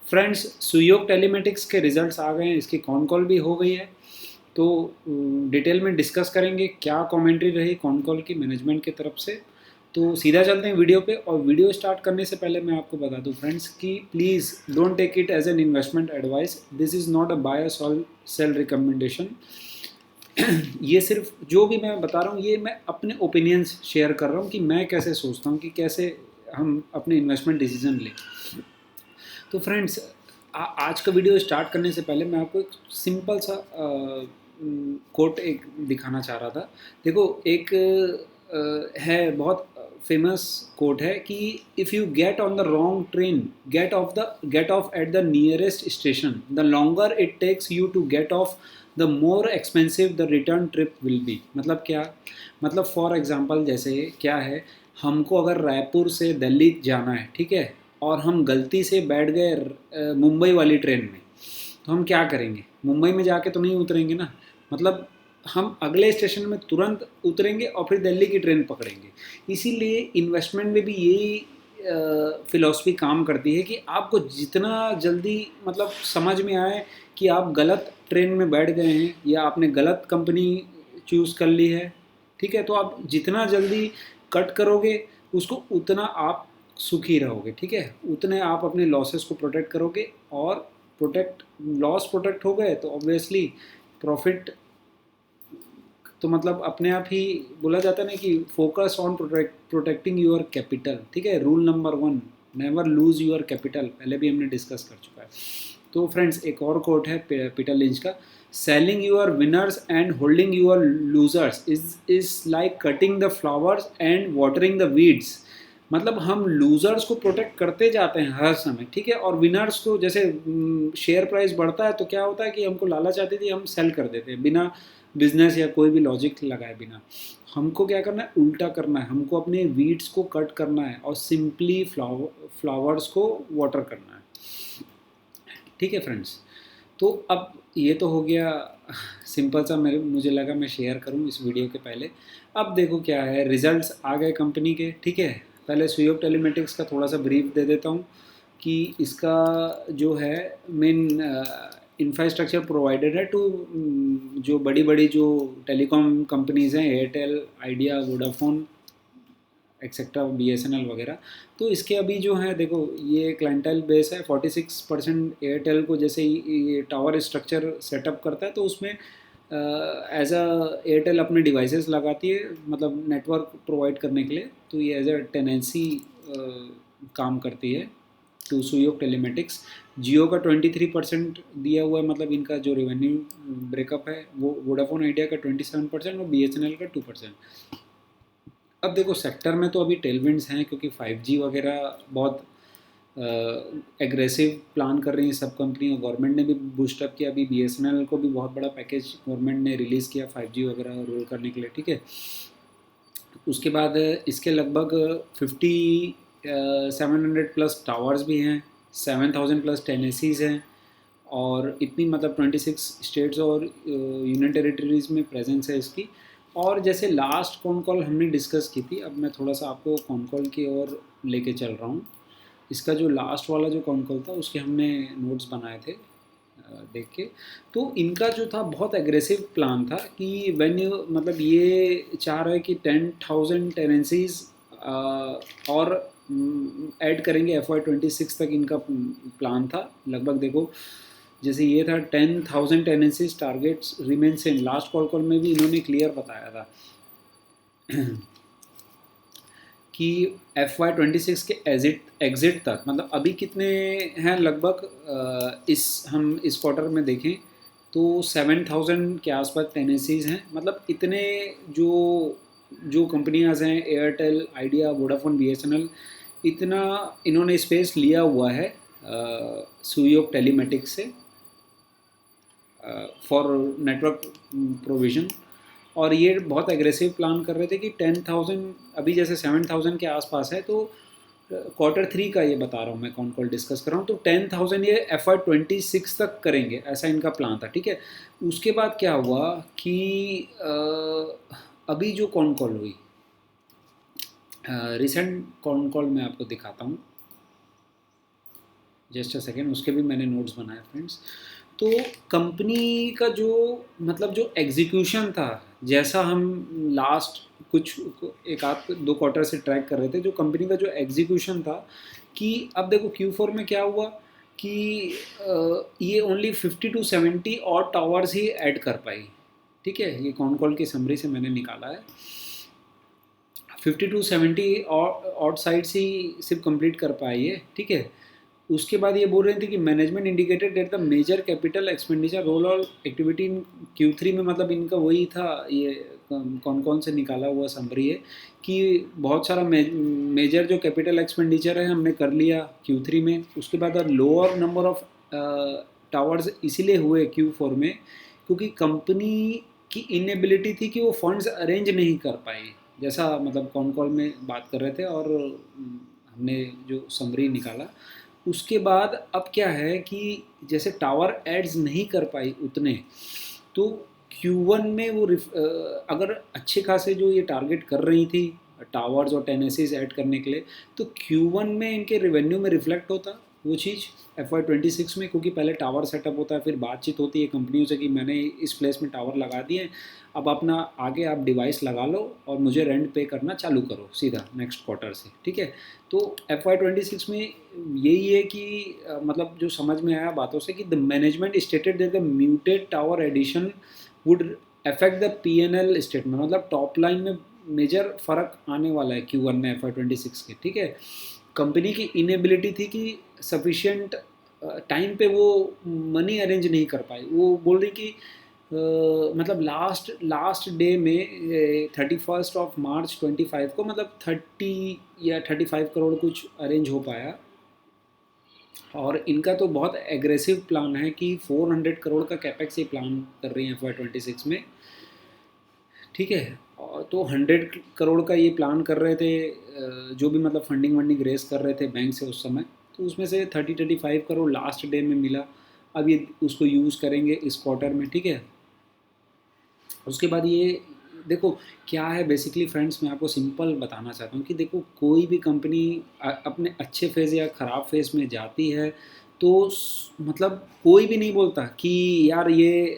Friends, सुयोग telematics के results आ गए हैं, इसकी कॉन कॉल भी हो गई है। तो डिटेल में डिस्कस करेंगे क्या कमेंट्री रही कॉन कॉल की मैनेजमेंट की तरफ से। तो सीधा चलते हैं वीडियो पे। और वीडियो स्टार्ट करने से पहले मैं आपको बता दूं फ्रेंड्स कि please don't take it as an investment advice, this is not a buy or sell recommendation. ये सिर्फ जो भी मैं बता रहा हूँ ये मैं अपने ओपिनियंस शेयर कर रहा हूँ कि मैं कैसे सोचता हूँ कि कैसे हम अपने इन्वेस्टमेंट डिसीजन लें। तो फ्रेंड्स, आज का वीडियो स्टार्ट करने से पहले मैं आपको एक सिंपल सा कोट एक दिखाना चाह रहा था। देखो, एक है बहुत फेमस कोट है कि if you get on the wrong train, get off at the nearest station, the longer it takes you to get off, the more expensive the return trip will be. मतलब क्या? मतलब for example जैसे क्या है, हमको अगर रायपुर से दिल्ली जाना है, ठीक है, और हम गलती से बैठ गए मुंबई वाली ट्रेन में, तो हम क्या करेंगे? मुंबई में जाके तो नहीं उतरेंगे ना। मतलब हम अगले स्टेशन में तुरंत उतरेंगे और फिर दिल्ली की ट्रेन पकड़ेंगे। इसीलिए इन्वेस्टमेंट में भी यही फिलॉसफी काम करती है कि आपको जितना जल्दी मतलब समझ में आए कि आप गलत ट्रेन में बैठ गए हैं या आपने गलत कंपनी चूज़ कर ली है, ठीक है, तो आप जितना जल्दी कट करोगे उसको उतना आप सुखी रहोगे, ठीक है, उतने आप अपने लॉसेस को प्रोटेक्ट करोगे। और प्रोटेक्ट हो गए तो ऑब्वियसली प्रॉफिट तो मतलब अपने आप ही बोला जाता है ना कि focus on protecting your capital, ठीक है, rule number 1, never lose your capital, पहले भी हमने डिस्कस कर चुका है। तो फ्रेंड्स, एक और कोट है पीटर लिंच का, selling your winners and holding your losers is like cutting the flowers and watering the weeds. मतलब हम लूजर्स को प्रोटेक्ट करते जाते हैं हर समय, ठीक है, और विनर्स को जैसे शेयर प्राइस बढ़ता है तो क्या होता है कि हमको लालच आती थी, हम सेल कर देते हैं बिना बिजनेस या कोई भी लॉजिक लगाए बिना। हमको क्या करना है? उल्टा करना है, हमको अपने वीड्स को कट करना है और सिंपली फ्लावर्स को वाटर करना है, ठीक है फ्रेंड्स। तो अब ये तो हो गया सिंपल सा, मेरे मुझे लगा मैं शेयर करूं इस वीडियो के पहले। अब देखो क्या है, रिजल्ट्स आ गए कंपनी के, ठीक है। पहले सुयोग टेलीमेटिक्स का थोड़ा सा ब्रीफ दे देता हूँ कि इसका जो है मेन इंफ्रास्ट्रक्चर प्रोवाइडेड है टू जो बड़ी बड़ी जो टेलीकॉम कंपनीज़ हैं, Airtel, idea, Vodafone etcetera, BSNL वगैरह। तो इसके अभी जो है देखो, ये क्लाइंटाइल बेस है 46%। एयरटेल को जैसे ये टावर स्ट्रक्चर सेटअप करता है तो उसमें एज अ एयरटेल अपने डिवाइसेस लगाती है, मतलब नेटवर्क प्रोवाइड करने के लिए, तो ये एज अ टेनेंसी काम करती है टू सुयोग टेलीमेटिक्स। जियो का 23% दिया हुआ है, मतलब इनका जो रेवेन्यू ब्रेकअप है वो। वोडाफोन आइडिया का 27% और BSNL का 2%। अब देखो, सेक्टर में तो अभी टेलविंड्स हैं क्योंकि 5G वगैरह बहुत एग्रेसिव प्लान कर रही हैं सब कंपनी, और गवर्नमेंट ने भी बूस्टअप किया। अभी BSNL को भी बहुत बड़ा पैकेज गवर्नमेंट ने रिलीज़ किया 5G वगैरह रोल करने के लिए, ठीक है। उसके बाद इसके लगभग 700 प्लस टावर्स भी हैं, 7,000 प्लस टेनेसीज़ हैं, और इतनी मतलब 26 स्टेट्स और यूनियन टेरिटरीज़ में प्रेजेंस है इसकी। और जैसे लास्ट कॉन कॉल हमने डिस्कस की थी, अब मैं थोड़ा सा आपको कॉन कॉल की ओर लेके चल रहा हूँ। इसका जो लास्ट वाला जो कॉन कॉल था उसके हमने नोट्स बनाए थे देख के। तो इनका जो था बहुत एग्रेसिव प्लान था कि व्हेन यू मतलब ये चाह रहा है कि 10,000 टेनेंसीज और ऐड करेंगे FY26 तक, इनका प्लान था लगभग। देखो, जैसे ये था 10,000 tenancies targets remain same, last call में भी इन्होंने क्लियर बताया था कि FY26 के एग्जिट तक, मतलब अभी कितने हैं लगभग, हम इस क्वार्टर में देखें तो 7,000 के आसपास टेनेसीज हैं। मतलब इतने जो जो कंपनियां हैं, एयरटेल, आइडिया, वोडाफोन, BSNL, इतना इन्होंने स्पेस लिया हुआ है सुयोग टेलीमेटिक्स से फॉर नेटवर्क प्रोविज़न। और ये बहुत एग्रेसिव प्लान कर रहे थे कि 10,000, अभी जैसे 7,000 के आसपास है, तो Q3 का ये बता रहा हूँ मैं, कौन कॉल डिस्कस कर रहा हूँ, तो 10,000 ये FY26 तक करेंगे, ऐसा इनका प्लान था, ठीक है। उसके बाद क्या हुआ कि अभी जो कॉन कॉल हुई, रिसेंट कॉन कॉल मैं आपको दिखाता हूँ। जस्ट अ सेकेंड, उसके भी मैंने नोट्स बनाए फ्रेंड्स। तो कंपनी का जो मतलब जो एग्जीक्यूशन था, जैसा हम लास्ट कुछ एक आध दो क्वार्टर से ट्रैक कर रहे थे, जो कंपनी का जो एग्जीक्यूशन था कि अब देखो Q4 में क्या हुआ कि ये ओनली 50 to 70 और टावर्स ही ऐड कर पाई। ठीक है, ये कॉन कॉल की समरी से मैंने निकाला है। 50 to 70 और साइट्स ही सिर्फ कंप्लीट कर पाई है। ठीक है, उसके बाद ये बोल रहे थे कि management indicated that the major capital expenditure roll or activity in Q3 में, मतलब इनका वही था, ये कौन कौन से निकाला हुआ समरी है कि बहुत सारा मेजर जो कैपिटल एक्सपेंडिचर है हमने कर लिया Q3 में। उसके बाद लोअर नंबर ऑफ टावर्स इसीलिए हुए Q4 में क्योंकि कंपनी की इनएबिलिटी थी कि वो फंड्स अरेंज नहीं कर पाई, जैसा मतलब कॉन कॉल में बात कर रहे थे और हमने जो समरी निकाला। उसके बाद अब क्या है कि जैसे टावर एड्स नहीं कर पाई उतने, तो Q1 में वो अगर अच्छे खासे जो ये टारगेट कर रही थी टावर्स और टेनेसीज ऐड करने के लिए, तो Q1 में इनके रेवेन्यू में रिफ्लेक्ट होता वो चीज़ FY26 में, क्योंकि पहले टावर सेटअप होता है, फिर बातचीत होती है कंपनियों से कि मैंने इस प्लेस में टावर लगा दिए, अब अपना आगे आप डिवाइस लगा लो और मुझे रेंट पे करना चालू करो सीधा नेक्स्ट क्वार्टर से। ठीक है, तो FY26 में यही है कि मतलब जो समझ में आया बातों से कि the management stated that the muted tower addition would affect the P&L statement, मतलब टॉप लाइन में मेजर फर्क आने वाला है Q1 में FY26 के। ठीक है, कंपनी की इनएबिलिटी थी कि सफिशिएंट टाइम पे वो मनी अरेंज नहीं कर पाई। वो बोल रही कि मतलब लास्ट लास्ट डे में 31 मार्च 25 को मतलब 30 या 35 करोड़ कुछ अरेंज हो पाया। और इनका तो बहुत एग्रेसिव प्लान है कि 400 करोड़ का कैपेक्स ये प्लान कर रही है FY26 में। ठीक है, और तो 100 करोड़ का ये प्लान कर रहे थे, जो भी मतलब फंडिंग वंडिंग रेस कर रहे थे बैंक से उस समय, तो उसमें से 30-35 करोड़ लास्ट डे में मिला। अब ये उसको यूज़ करेंगे इस क्वार्टर में। ठीक है, उसके बाद ये देखो क्या है बेसिकली फ्रेंड्स, मैं आपको सिंपल बताना चाहता हूँ कि देखो कोई भी कंपनी अपने अच्छे फेज़ या ख़राब फेज़ में जाती है तो मतलब कोई भी नहीं बोलता कि यार ये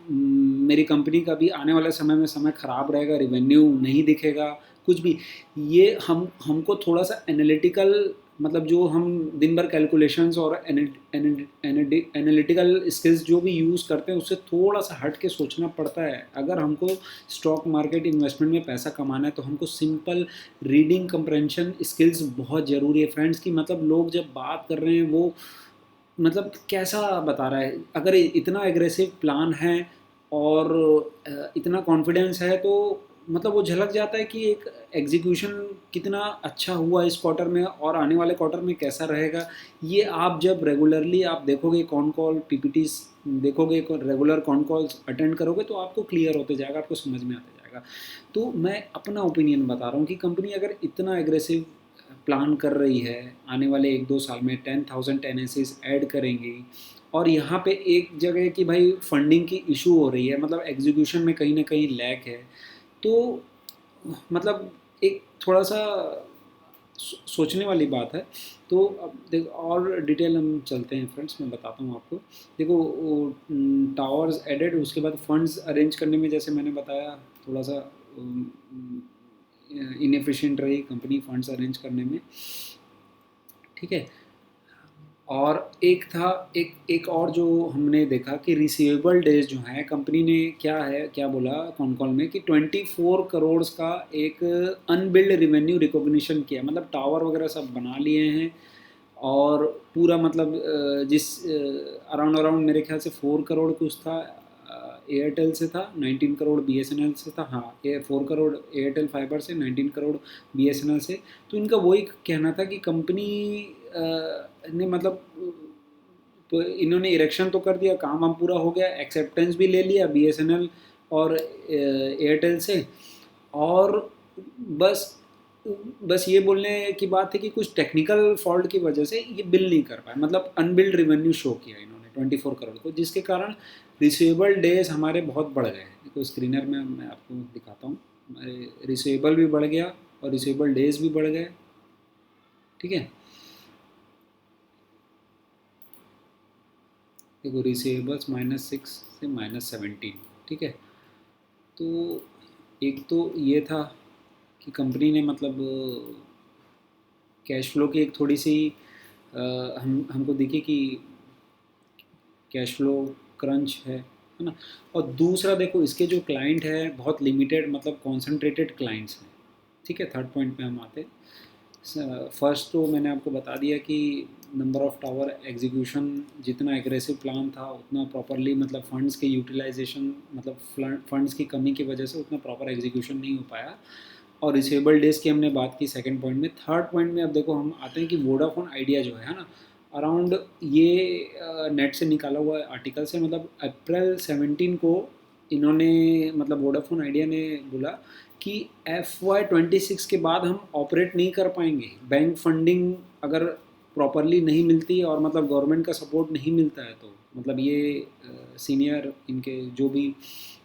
मेरी कंपनी का भी आने वाले समय में समय ख़राब रहेगा, रिवेन्यू नहीं दिखेगा कुछ भी। ये हमको थोड़ा सा एनालिटिकल, मतलब जो हम दिन भर कैलकुलेशंस और एनालिटिकल स्किल्स जो भी यूज़ करते हैं उससे थोड़ा सा हट के सोचना पड़ता है। अगर हमको स्टॉक मार्केट इन्वेस्टमेंट में पैसा कमाना है तो हमको सिंपल रीडिंग कंप्रेंशन स्किल्स बहुत ज़रूरी है फ्रेंड्स। की मतलब लोग जब बात कर रहे हैं वो मतलब कैसा बता रहा है, अगर इतना एग्रेसिव प्लान है और इतना कॉन्फिडेंस है तो मतलब वो झलक जाता है कि एक एग्जीक्यूशन कितना अच्छा हुआ इस क्वार्टर में और आने वाले क्वार्टर में कैसा रहेगा। ये आप जब रेगुलरली आप देखोगे कॉन कॉल PPTs देखोगे, रेगुलर कॉन कॉल्स अटेंड करोगे तो आपको क्लियर होते जाएगा, आपको समझ में आता जाएगा। तो मैं अपना ओपिनियन बता रहा हूँ कि कंपनी अगर इतना एग्रेसिव प्लान कर रही है, आने वाले 1-2 साल में 10,000 टेनेसीज ऐड करेंगी, और यहाँ पे एक जगह कि भाई फंडिंग की इशू हो रही है, मतलब एग्जीक्यूशन में कहीं ना कहीं लैक है, तो मतलब एक थोड़ा सा सोचने वाली बात है। तो अब देख और डिटेल हम चलते हैं फ्रेंड्स, मैं बताता हूँ आपको। देखो टावर्स एडेड, उसके बाद फंड्स अरेंज करने में जैसे मैंने बताया थोड़ा सा इनएफिशिएंट रही कंपनी फंड्स अरेंज करने में। ठीक है, और एक था एक और जो हमने देखा कि रिसीवेबल डेज जो है कंपनी ने क्या बोला कॉन कॉल में कि 24 करोड़ का एक अनबिल्ड रिवेन्यू रिकॉग्निशन किया, मतलब टावर वगैरह सब बना लिए हैं और पूरा मतलब जिस अराउंड अराउंड मेरे ख्याल से 4 करोड़ कुछ था एयरटेल से था, 19 करोड़ BSNL से था। हाँ, ये 4 करोड़ एयरटेल फाइबर से, 19 करोड़ BSNL से। तो इनका वही कहना था कि कंपनी ने मतलब तो इन्होंने इरेक्शन तो कर दिया, काम वाम पूरा हो गया, एक्सेप्टेंस भी ले लिया BSNL और एयरटेल से, और बस बस ये बोलने की बात है कि कुछ टेक्निकल फॉल्ट की वजह से ये बिल नहीं कर पाए, मतलब अनबिल्ड रिवेन्यू शो किया इन्होंने 24 करोड़ को, जिसके कारण रिसीवेबल डेज हमारे बहुत बढ़ गए। देखो स्क्रीनर में मैं आपको दिखाता हूँ, हमारे रिसीवेबल भी बढ़ गया और रिसीवेबल डेज भी बढ़ गए। ठीक है, देखो रिसीवेबल्स -6 से -17, ठीक है। तो एक तो ये था कि कंपनी ने मतलब कैश फ्लो की एक थोड़ी सी हमको दिखी कि कैश फ्लो क्रंच है ना। और दूसरा देखो इसके जो क्लाइंट है बहुत लिमिटेड मतलब कॉन्सेंट्रेटेड क्लाइंट्स हैं, ठीक है। थर्ड पॉइंट पे हम आते हैं। फर्स्ट तो मैंने आपको बता दिया कि नंबर ऑफ़ टावर एग्जीक्यूशन जितना एग्रेसिव प्लान था उतना प्रॉपरली मतलब फंड्स के यूटिलाइजेशन मतलब फंड्स की कमी की वजह से उतना प्रॉपर एग्जीक्यूशन नहीं हो पाया। और रिसेबल डेज़ की हमने बात की सेकंड पॉइंट में। थर्ड पॉइंट में अब देखो हम आते हैं कि वोडाफोन आइडिया जो है ना, अराउंड ये नेट से निकाला हुआ आर्टिकल से मतलब अप्रैल 17 को इन्होंने मतलब वोडाफोन आइडिया ने बोला कि FY26 के बाद हम ऑपरेट नहीं कर पाएंगे। बैंक फंडिंग अगर प्रॉपरली नहीं मिलती और मतलब गवर्नमेंट का सपोर्ट नहीं मिलता है तो मतलब ये सीनियर इनके जो भी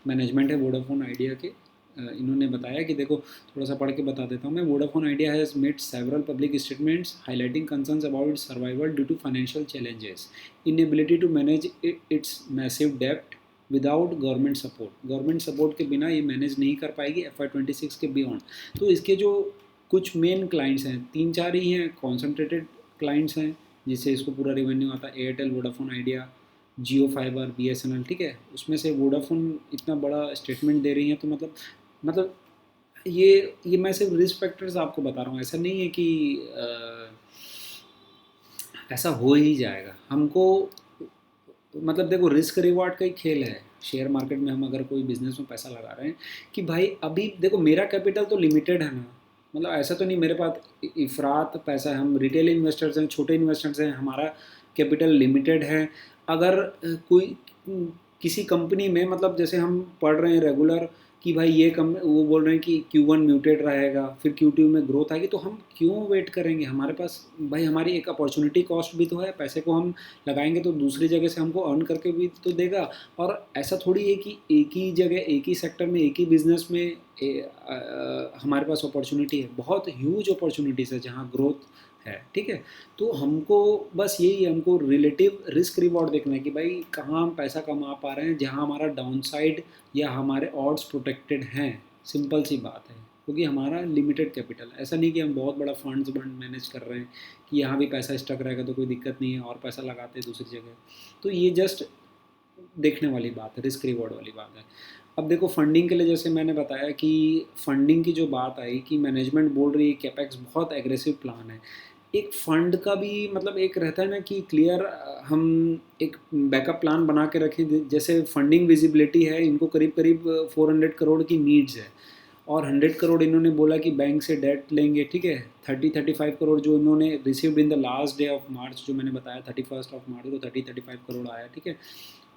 मैनेजमेंट है वोडाफोन आइडिया के इन्होंने बताया कि देखो थोड़ा सा पढ़ के बता देता हूँ मैं। Vodafone Idea has made several public statements highlighting concerns about survival due to financial challenges, inability to manage its massive डेप्ट without government support. Government support के बिना ये मैनेज नहीं कर पाएगी FY26 के बियॉन्ड। तो इसके जो कुछ मेन क्लाइंट्स हैं 3-4 ही हैं, कॉन्सेंट्रेटेड क्लाइंट्स हैं जिससे इसको पूरा रेवेन्यू आता है। एयरटेल, वोडाफोन आइडिया, जियो फाइबर, BSNL, ठीक है। उसमें से वोडाफोन इतना बड़ा स्टेटमेंट दे रही है तो मतलब ये मैं सिर्फ रिस्क फैक्टर्स आपको बता रहा हूँ। ऐसा नहीं है कि ऐसा हो ही जाएगा। हमको मतलब देखो रिस्क रिवॉर्ड का ही खेल है शेयर मार्केट में। हम अगर कोई बिजनेस में पैसा लगा रहे हैं कि भाई अभी देखो मेरा कैपिटल तो लिमिटेड है ना, मतलब ऐसा तो नहीं मेरे पास इफरात पैसा है। हम रिटेल इन्वेस्टर्स हैं, छोटे इन्वेस्टर्स हैं, हमारा कैपिटल लिमिटेड है। अगर कोई किसी कंपनी में मतलब जैसे हम पढ़ रहे हैं रेगुलर कि भाई ये कम वो बोल रहे हैं कि Q1 म्यूटेड रहेगा फिर Q2 में ग्रोथ आएगी, तो हम क्यों वेट करेंगे। हमारे पास भाई हमारी एक अपॉर्चुनिटी कॉस्ट भी तो है। पैसे को हम लगाएंगे तो दूसरी जगह से हमको अर्न करके भी तो देगा। और ऐसा थोड़ी है कि एक ही जगह एक ही सेक्टर में एक ही बिजनेस में हमारे पास अपॉर्चुनिटी है। बहुत ह्यूज अपॉर्चुनिटीज़ है जहाँ ग्रोथ है, ठीक है। तो हमको बस यही हमको रिलेटिव रिस्क रिवॉर्ड देखना है कि भाई कहाँ हम पैसा कमा पा रहे हैं जहाँ हमारा डाउन साइड या हमारे ऑड्स प्रोटेक्टेड हैं। सिंपल सी बात है क्योंकि हमारा लिमिटेड कैपिटल। ऐसा नहीं कि हम बहुत बड़ा फंड्स मैनेज कर रहे हैं कि यहाँ भी पैसा स्टक रहेगा तो कोई दिक्कत नहीं है और पैसा लगाते हैं दूसरी जगह। तो ये जस्ट देखने वाली बात है, रिस्क रिवॉर्ड वाली बात है। अब देखो फंडिंग के लिए जैसे मैंने बताया कि फंडिंग की जो बात आई कि मैनेजमेंट बोल रही है कैपेक्स बहुत एग्रेसिव प्लान है। एक फंड का भी मतलब एक रहता है ना कि क्लियर हम एक बैकअप प्लान बना के रखें। जैसे फंडिंग विजिबिलिटी है, इनको करीब करीब 400 करोड़ की नीड्स है और 100 करोड़ इन्होंने बोला कि बैंक से डेट लेंगे, ठीक है। 30-35 करोड़ जो इन्होंने received in the last day of March, जो मैंने बताया 31 मार्च को 30-35 करोड़ आया, ठीक है।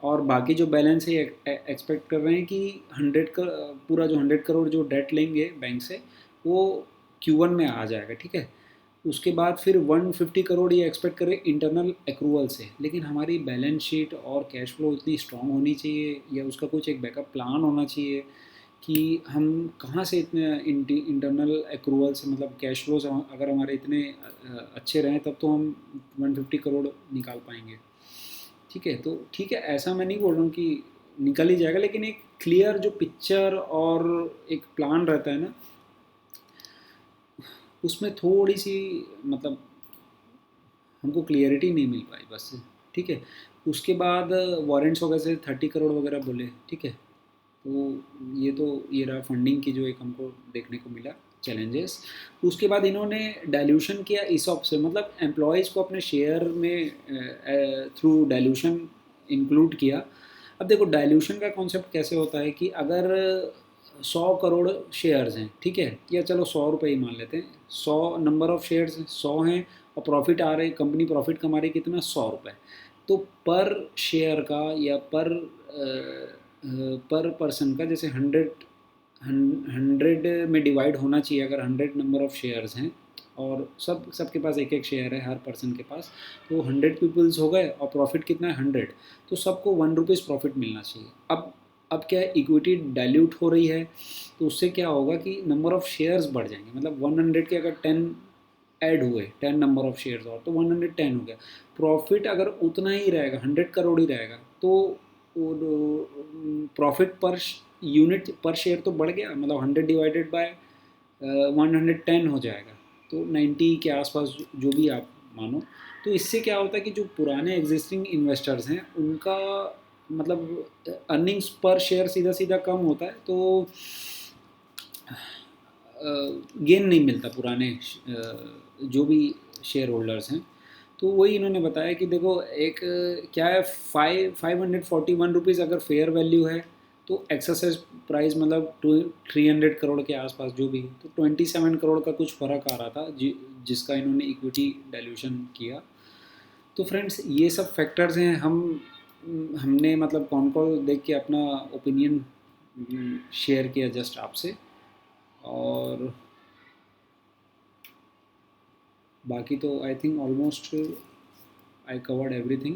और बाकी जो बैलेंस है एक्सपेक्ट कर रहे हैं कि 100 का पूरा जो 100 करोड़ जो डेट लेंगे बैंक से वो Q1 में आ जाएगा, ठीक है। उसके बाद फिर 150 करोड़ ये एक्सपेक्ट करें इंटरनल एक्रूवल से। लेकिन हमारी बैलेंस शीट और कैश फ्लो इतनी स्ट्रांग होनी चाहिए या उसका कुछ एक बैकअप प्लान होना चाहिए कि हम कहाँ से इतने इंटरनल एक्रूवल से मतलब कैश फ्लोज अगर हमारे इतने अच्छे रहें तब तो हम 150 करोड़ निकाल पाएंगे, ठीक है। तो ठीक है, ऐसा मैं नहीं बोल रहा हूँ कि निकल ही जाएगा, लेकिन एक क्लियर जो पिक्चर और एक प्लान रहता है ना उसमें थोड़ी सी मतलब हमको क्लियरिटी नहीं मिल पाई बस, ठीक है। उसके बाद वारंट्स वगैरह से 30 करोड़ वगैरह बोले, ठीक है। तो ये रहा फंडिंग की जो एक हमको देखने को मिला चैलेंजेस। उसके बाद इन्होंने डाइल्यूशन किया इसॉप से, मतलब एम्प्लॉयज़ को अपने शेयर में थ्रू डाइल्यूशन इंक्लूड किया। अब देखो डाइल्यूशन का कॉन्सेप्ट कैसे होता है कि अगर 100 करोड़ शेयर्स हैं, ठीक है, या चलो 100 रुपये ही मान लेते हैं। 100 नंबर ऑफ़ शेयर्स 100 हैं और प्रॉफिट आ रहे कंपनी प्रॉफिट कमा रही कितना 100 रुपये। तो पर शेयर का या पर पर्सन का जैसे 100 में डिवाइड होना चाहिए। अगर 100 नंबर ऑफ़ शेयर्स हैं और सबके पास एक एक शेयर है हर पर्सन के पास, तो 100 पीपल्स हो गए और प्रॉफिट कितना है 100, तो सबको 1 रुपीज़ प्रॉफिट मिलना चाहिए। अब क्या है, इक्विटी डाइल्यूट हो रही है तो उससे क्या होगा कि नंबर ऑफ़ शेयर्स बढ़ जाएंगे। मतलब 100 के अगर 10 ऐड हुए 10 नंबर ऑफ शेयर्स और, तो 110 हो गया। प्रॉफिट अगर उतना ही रहेगा, 100 करोड़ ही रहेगा, तो प्रॉफिट पर यूनिट पर शेयर तो बढ़ गया, मतलब 100 डिवाइडेड बाय 110 हो जाएगा, तो 90 के आसपास जो भी आप मानो। तो इससे क्या होता है कि जो पुराने एग्जिस्टिंग इन्वेस्टर्स हैं उनका मतलब अर्निंग्स पर शेयर सीधा सीधा कम होता है, तो गेन नहीं मिलता पुराने जो भी शेयर होल्डर्स हैं। तो वही इन्होंने बताया कि देखो एक क्या है, 541 रुपीज़ अगर फेयर वैल्यू है, तो एक्सरसाइज प्राइस मतलब 300 करोड़ के आसपास जो भी है, तो 27 करोड़ का कुछ फ़र्क आ रहा था जिसका इन्होंने इक्विटी डाइल्यूशन किया। तो फ्रेंड्स ये सब फैक्टर्स हैं, हमने मतलब कौन कौन देख के अपना ओपिनियन शेयर किया जस्ट आपसे, और बाकी तो I think almost I covered everything.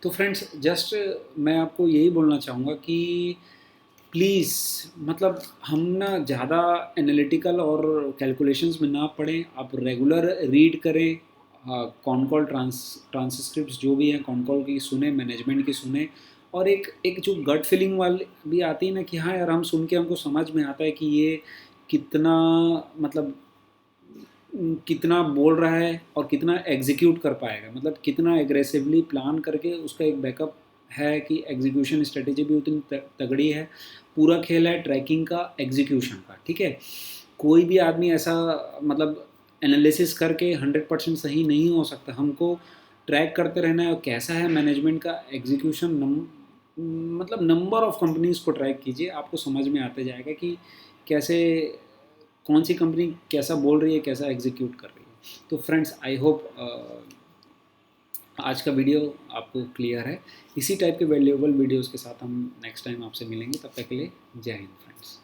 तो फ्रेंड्स जस्ट मैं आपको यही बोलना चाहूँगा कि प्लीज़ मतलब हम ना ज़्यादा एनालिटिकल और कैलकुलेशंस में ना पड़ें, आप रेगुलर रीड करें, कॉन कॉल ट्रांसक्रिप्ट्स जो भी हैं कॉन कॉल की सुने, मैनेजमेंट की सुने, और एक एक जो गट फीलिंग वाली भी आती है ना कि हाँ यार हम सुन के हमको समझ में आता है कि ये कितना मतलब कितना बोल रहा है और कितना एग्जीक्यूट कर पाएगा, मतलब कितना एग्रेसिवली प्लान करके उसका एक बैकअप है कि एग्जीक्यूशन स्ट्रेटेजी भी उतनी तगड़ी है। पूरा खेल है ट्रैकिंग का, एग्जीक्यूशन का, ठीक है। कोई भी आदमी ऐसा मतलब एनालिसिस करके 100% सही नहीं हो सकता, हमको ट्रैक करते रहना है। और कैसा है मैनेजमेंट का एग्जीक्यूशन, मतलब नंबर ऑफ़ कंपनीज़ को ट्रैक कीजिए, आपको समझ में आते जाएगा कि कैसे कौन सी कंपनी कैसा बोल रही है, कैसा एग्जीक्यूट कर रही है। तो फ्रेंड्स आई होप आज का वीडियो आपको क्लियर है। इसी टाइप के वैल्यूएबल वीडियोस के साथ हम नेक्स्ट टाइम आपसे मिलेंगे, तब तक के लिए जय हिंद फ्रेंड्स।